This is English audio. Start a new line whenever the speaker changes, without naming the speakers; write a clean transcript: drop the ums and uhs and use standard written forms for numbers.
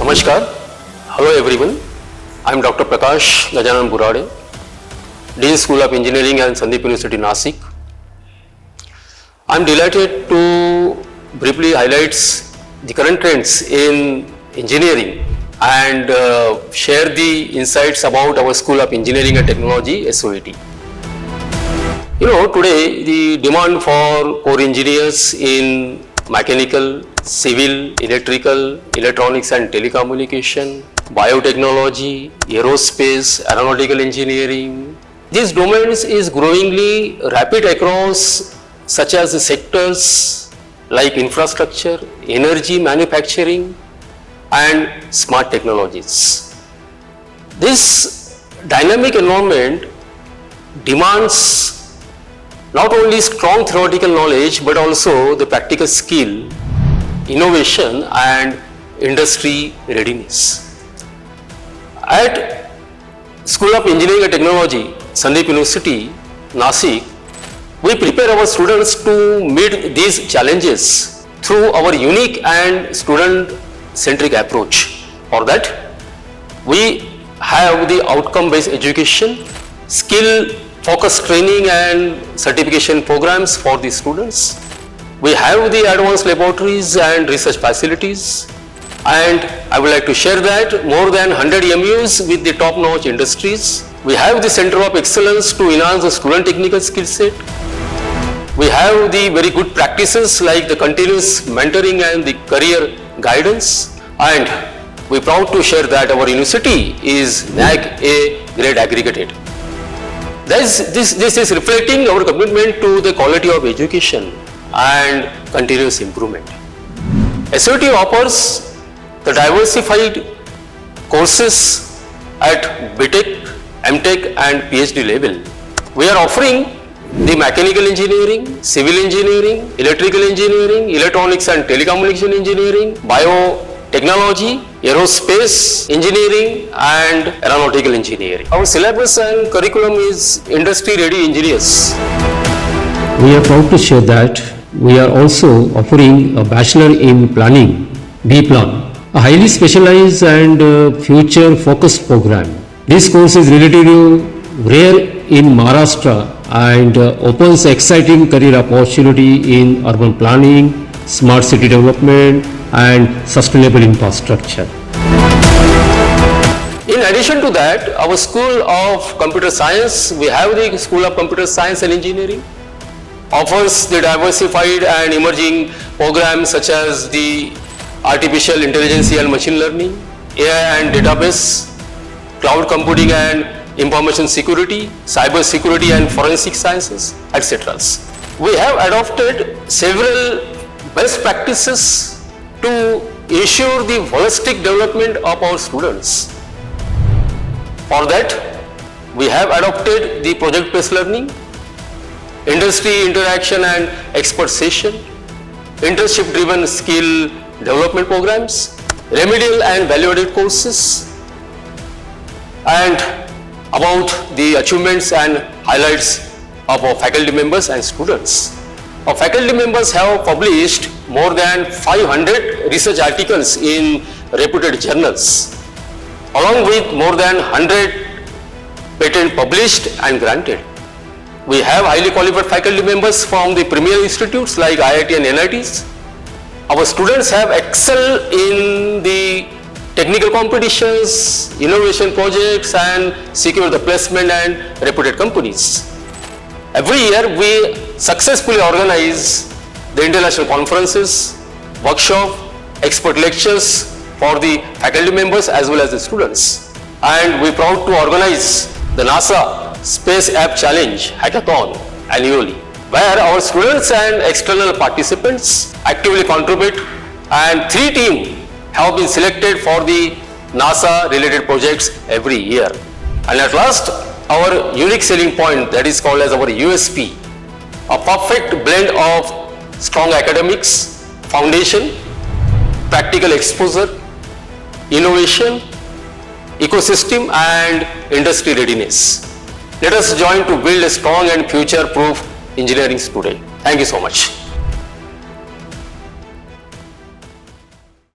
Namaskar. Hello everyone. I am Dr. Prakash Gajanan Burade, Dean School of Engineering and Sandeep University, Nasik. I am delighted to briefly highlight the current trends in engineering and share the insights about our School of Engineering and Technology, SOET. Today the demand for core engineers in mechanical, civil, electrical, electronics and telecommunication, biotechnology, aerospace, aeronautical engineering, these domains is growingly rapid across such as the sectors like infrastructure, energy manufacturing and smart technologies. This dynamic environment demands not only strong theoretical knowledge but also the practical skill, innovation and industry readiness. At School of Engineering and Technology, Sandeep University, Nasik, we prepare our students to meet these challenges through our unique and student-centric approach. For that, we have the outcome-based education, skill-focused training and certification programs for the students. We have the advanced laboratories and research facilities, and I would like to share that more than 100 MUs with the top-notch industries. We have the Center of Excellence to enhance the student technical skill set. We have the very good practices like the continuous mentoring and the career guidance, and we are proud to share that our university is NAAC A grade aggregated. This is reflecting our commitment to the quality of education and continuous improvement. SOET offers the diversified courses at BTech, MTech and PhD level. We are offering the mechanical engineering, civil engineering, electrical engineering, electronics and telecommunication engineering, biotechnology, aerospace engineering and aeronautical engineering. Our syllabus and curriculum is industry-ready engineers.
We are proud to share that we are also offering a Bachelor in Planning, B-Plan, a highly specialized and future-focused program. This course is relatively rare in Maharashtra and opens exciting career opportunity in urban planning, smart city development and sustainable infrastructure.
In addition to that, our School of Computer Science, we have the School of Computer Science and Engineering, offers the diversified and emerging programs such as the Artificial Intelligence and Machine Learning, AI and Database, Cloud Computing and Information Security, Cyber Security and Forensic Sciences, etc. We have adopted several best practices to ensure the holistic development of our students. For that, we have adopted the project-based learning, industry interaction and expert session, internship-driven skill development programs, remedial and value-added courses, and about the achievements and highlights of our faculty members and students. Our faculty members have published more than 500 research articles in reputed journals, along with more than 100 patents published and granted. We have highly qualified faculty members from the premier institutes like IIT and NITs. Our students have excelled in the technical competitions, innovation projects and secure the placement and reputed companies. Every year we successfully organize the international conferences, workshop, expert lectures for the faculty members as well as the students. And we are proud to organize the NASA Space App Challenge Hackathon annually, where our students and external participants actively contribute, and 3 teams have been selected for the NASA related projects every year. And at last, our unique selling point, that is called as our USP, a perfect blend of strong academics, foundation, practical exposure, innovation, ecosystem and industry readiness. Let us join to build a strong and future-proof engineering student. Thank you so much.